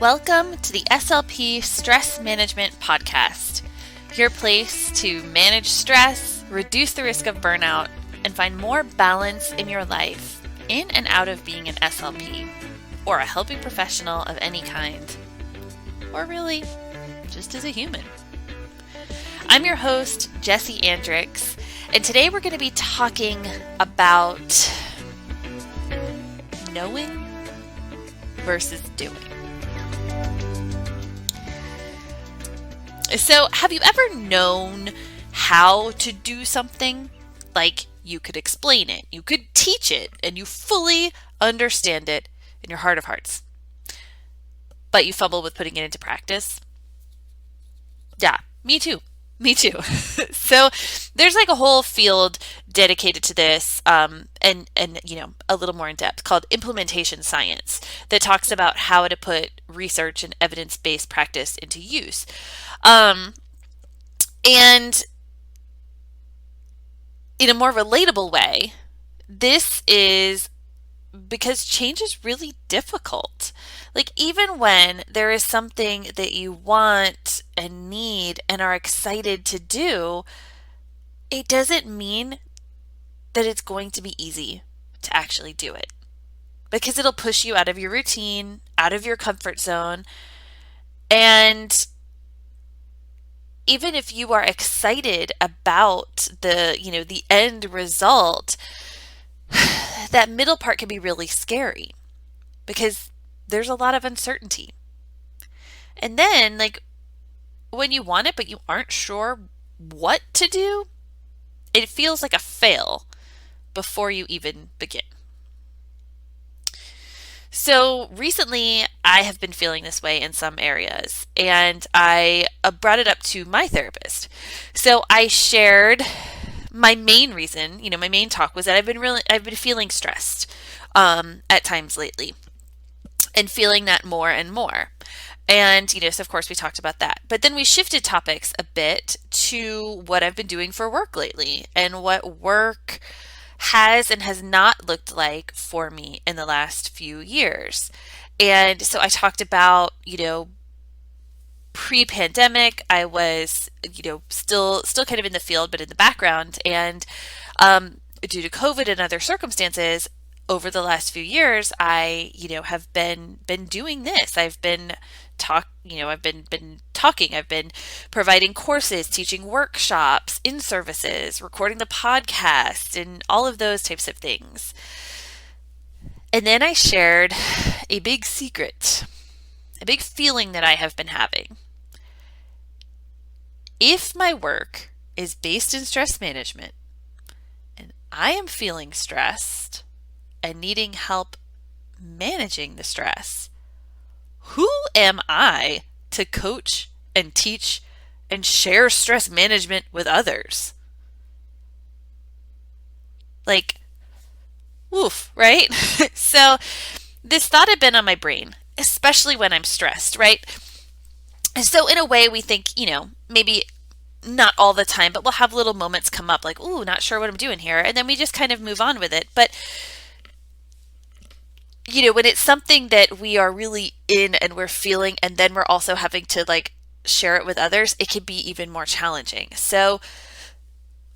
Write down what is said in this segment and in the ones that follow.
Welcome to the SLP Stress Management Podcast, your place to manage stress, reduce the risk of burnout, and find more balance in your life in and out of being an SLP or a helping professional of any kind, or really just as a human. I'm your host, Jessie Andricks, and today we're going to be talking about knowing versus doing. So, have you ever known how to do something? Like, you could explain it, you could teach it, and you fully understand it in your heart of hearts, but you fumble with putting it into practice? Yeah, me too. Me too. So there's like a whole field dedicated to this, and a little more in depth, called implementation science, that talks about how to put research and evidence-based practice into use. And in a more relatable way, this is because change is really difficult. Like, even when there is something that you want and need and are excited to do, it doesn't mean that it's going to be easy to actually do it, because it'll push you out of your routine, out of your comfort zone. And even if you are excited about the end result, that middle part can be really scary because there's a lot of uncertainty. And then, like, when you want it but you aren't sure what to do, it feels like a fail before you even begin. So recently, I have been feeling this way in some areas, and I brought it up to my therapist. So I shared my main reason, my main talk was that I've been feeling stressed at times lately, and feeling that more and more. And, so of course we talked about that. But then we shifted topics a bit to what I've been doing for work lately and what work has and has not looked like for me in the last few years. And so I talked about, pre-pandemic, I was, still kind of in the field, but in the background. And due to COVID and other circumstances, over the last few years, I, have been doing this. I've been talking. I've been providing courses, teaching workshops, in-services, recording the podcast, and all of those types of things. And then I shared a big secret, a big feeling that I have been having. If my work is based in stress management and I am feeling stressed and needing help managing the stress, who am I to coach and teach and share stress management with others? Like, woof, right? So this thought had been on my brain, especially when I'm stressed, right? And so in a way we think, maybe not all the time, but we'll have little moments come up like, ooh, not sure what I'm doing here. And then we just kind of move on with it. But when it's something that we are really in and we're feeling, and then we're also having to share it with others, it can be even more challenging. So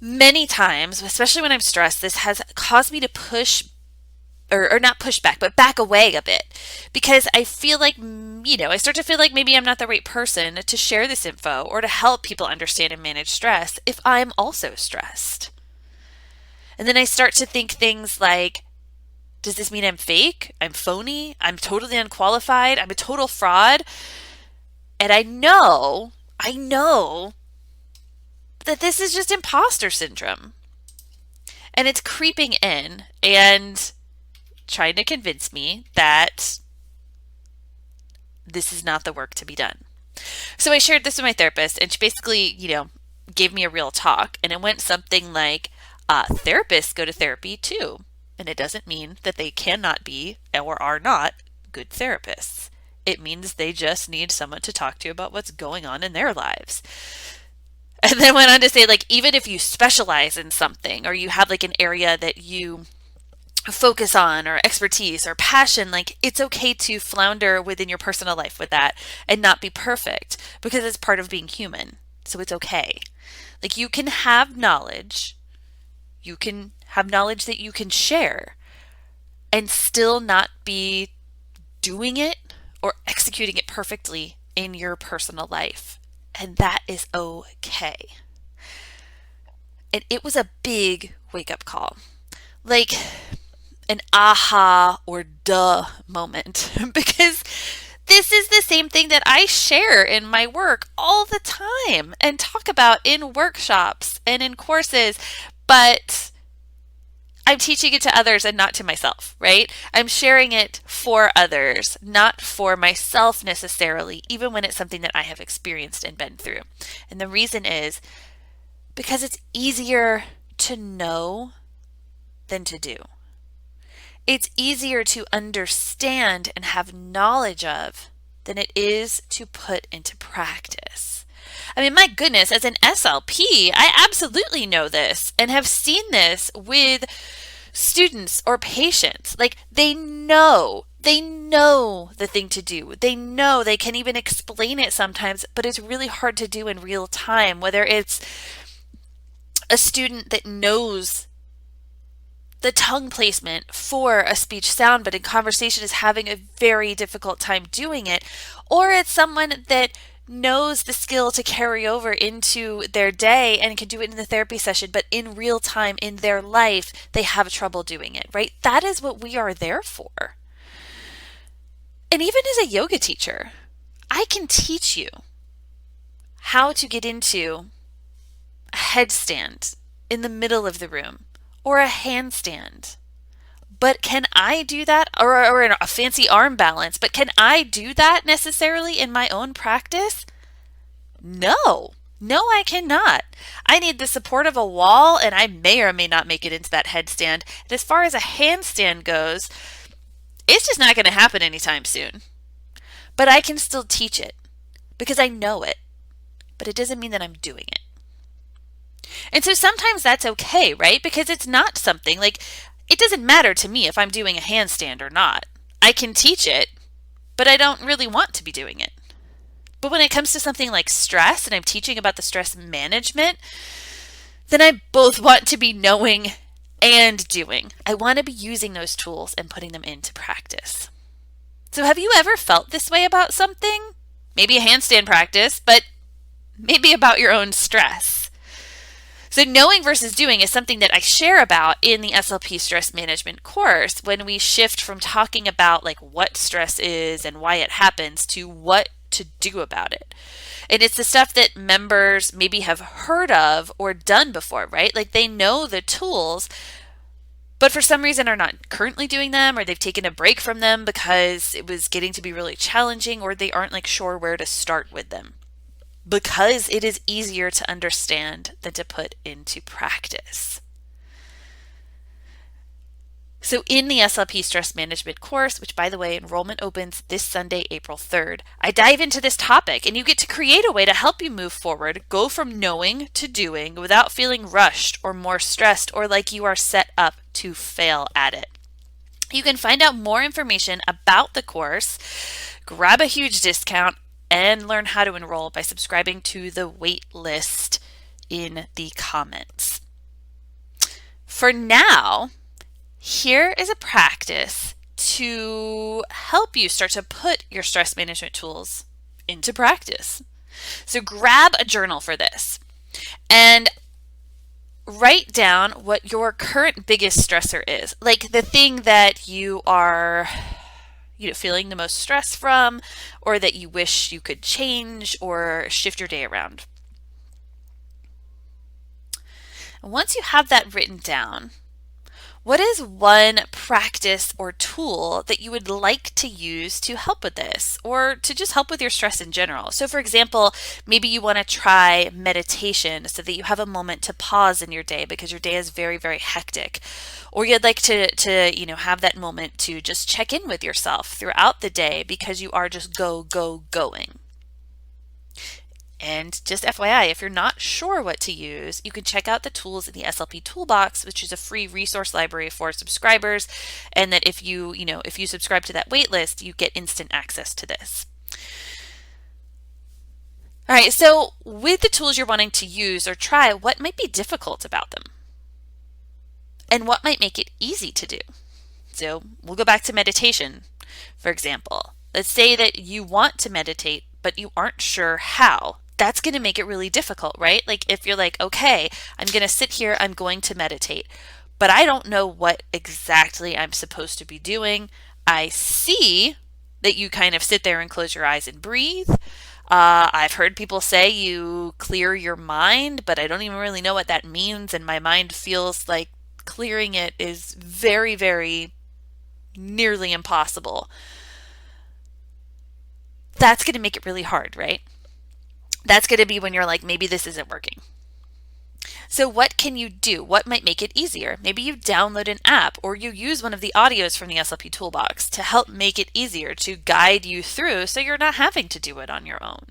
many times, especially when I'm stressed, this has caused me to push or not push back, but back away a bit, because I feel like, I start to feel like maybe I'm not the right person to share this info or to help people understand and manage stress if I'm also stressed. And then I start to think things like, does this mean I'm fake? I'm phony? I'm totally unqualified? I'm a total fraud? And I know that this is just imposter syndrome. And it's creeping in and trying to convince me that this is not the work to be done. So I shared this with my therapist, and she basically, gave me a real talk. And it went something like, therapists go to therapy too. And it doesn't mean that they cannot be or are not good therapists. It means they just need someone to talk to about what's going on in their lives. And then went on to say, even if you specialize in something or you have an area that you focus on, or expertise or passion, like it's okay to flounder within your personal life with that and not be perfect, because it's part of being human. So it's okay. Like you can have knowledge, that you can share and still not be doing it or executing it perfectly in your personal life. And that is okay. And it was a big wake up call. Like an aha or duh moment because this is the same thing that I share in my work all the time and talk about in workshops and in courses, but I'm teaching it to others and not to myself, right? I'm sharing it for others, not for myself necessarily, even when it's something that I have experienced and been through. And the reason is because it's easier to know than to do. It's easier to understand and have knowledge of than it is to put into practice. I mean, my goodness, as an SLP, I absolutely know this and have seen this with students or patients. Like they know the thing to do. They know, they can even explain it sometimes, but it's really hard to do in real time, whether it's a student that knows the tongue placement for a speech sound, but in conversation is having a very difficult time doing it, or it's someone that knows the skill to carry over into their day and can do it in the therapy session, but in real time in their life, they have trouble doing it, right? That is what we are there for. And even as a yoga teacher, I can teach you how to get into a headstand in the middle of the room or a handstand. But can I do that? Or a fancy arm balance, but can I do that necessarily in my own practice? No, I cannot. I need the support of a wall, and I may or may not make it into that headstand. And as far as a handstand goes, it's just not going to happen anytime soon. But I can still teach it because I know it, but it doesn't mean that I'm doing it. And so sometimes that's okay, right? Because it's not something like, it doesn't matter to me if I'm doing a handstand or not. I can teach it, but I don't really want to be doing it. But when it comes to something like stress, and I'm teaching about the stress management, then I both want to be knowing and doing. I want to be using those tools and putting them into practice. So have you ever felt this way about something? Maybe a handstand practice, but maybe about your own stress. So knowing versus doing is something that I share about in the SLP stress management course when we shift from talking about like what stress is and why it happens to what to do about it. And it's the stuff that members maybe have heard of or done before, right? Like they know the tools, but for some reason are not currently doing them, or they've taken a break from them because it was getting to be really challenging, or they aren't like sure where to start with them. Because it is easier to understand than to put into practice. So in the SLP stress management course, which by the way, enrollment opens this Sunday, April 3rd, I dive into this topic and you get to create a way to help you move forward, go from knowing to doing without feeling rushed or more stressed or like you are set up to fail at it. You can find out more information about the course, grab a huge discount, and learn how to enroll by subscribing to the waitlist in the comments. For now, here is a practice to help you start to put your stress management tools into practice. So grab a journal for this and write down what your current biggest stressor is, like the thing that you are feeling the most stress from, or that you wish you could change or shift your day around. And once you have that written down, what is one practice or tool that you would like to use to help with this, or to just help with your stress in general? So for example, maybe you want to try meditation so that you have a moment to pause in your day because your day is very, very hectic. Or you'd like to have that moment to just check in with yourself throughout the day because you are just going. And just FYI, if you're not sure what to use, you can check out the tools in the SLP Toolbox, which is a free resource library for subscribers. And that if you subscribe to that waitlist, you get instant access to this. All right, so with the tools you're wanting to use or try, what might be difficult about them? And what might make it easy to do? So we'll go back to meditation, for example. Let's say that you want to meditate, but you aren't sure how. That's going to make it really difficult, right? Like if you're like, okay, I'm going to sit here, I'm going to meditate, but I don't know what exactly I'm supposed to be doing. I see that you kind of sit there and close your eyes and breathe. I've heard people say you clear your mind, but I don't even really know what that means. And my mind feels like clearing it is very, very nearly impossible. That's going to make it really hard, right? That's going to be when you're like, maybe this isn't working. So what can you do? What might make it easier? Maybe you download an app or you use one of the audios from the SLP Toolbox to help make it easier, to guide you through so you're not having to do it on your own.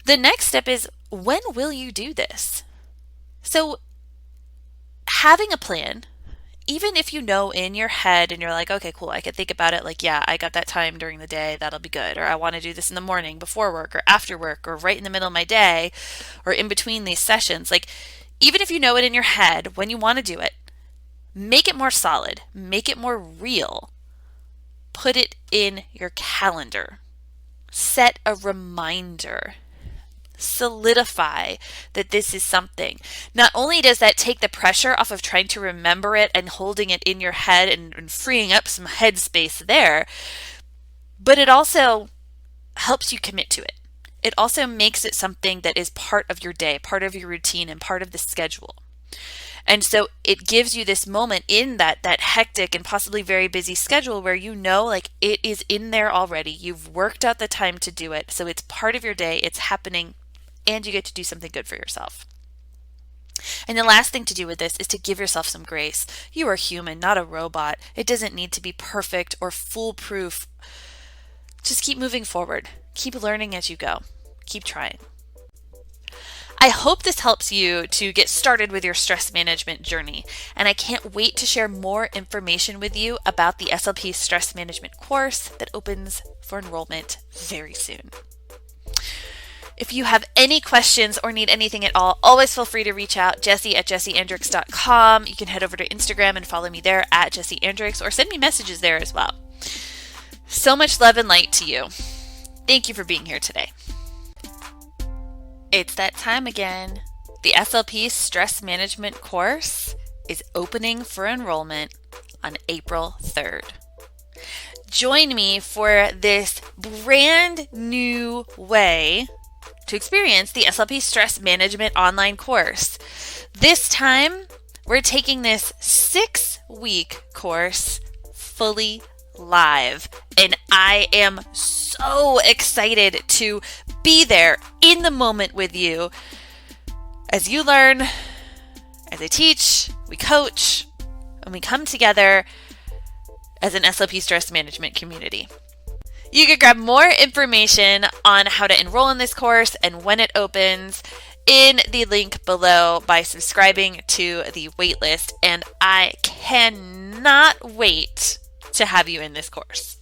The next step is, when will you do this? So having a plan, even if you know in your head and you're like, okay, cool, I can think about it like, yeah, I got that time during the day, that'll be good. Or I want to do this in the morning before work or after work or right in the middle of my day or in between these sessions. Like, even if you know it in your head when you want to do it, make it more solid, make it more real. Put it in your calendar. Set a reminder. Solidify that this is something. Not only does that take the pressure off of trying to remember it and holding it in your head and freeing up some headspace there, but it also helps you commit to it. It also makes it something that is part of your day, part of your routine, and part of the schedule. And so it gives you this moment in that hectic and possibly very busy schedule where you know, like, it is in there already. You've worked out the time to do it. So it's part of your day. It's happening. And you get to do something good for yourself. And the last thing to do with this is to give yourself some grace. You are human, not a robot. It doesn't need to be perfect or foolproof. Just keep moving forward. Keep learning as you go. Keep trying. I hope this helps you to get started with your stress management journey, and I can't wait to share more information with you about the SLP Stress Management course that opens for enrollment very soon. If you have any questions or need anything at all, always feel free to reach out, Jessie@jessieandrix.com. You can head over to Instagram and follow me there @JessieAndrix, or send me messages there as well. So much love and light to you. Thank you for being here today. It's that time again. The SLP Stress Management course is opening for enrollment on April 3rd. Join me for this brand new way to experience the SLP Stress Management online course. This time, we're taking this 6-week course fully live, and I am so excited to be there in the moment with you as you learn, as I teach, we coach, and we come together as an SLP Stress Management community. You can grab more information on how to enroll in this course and when it opens in the link below by subscribing to the waitlist, and I cannot wait to have you in this course.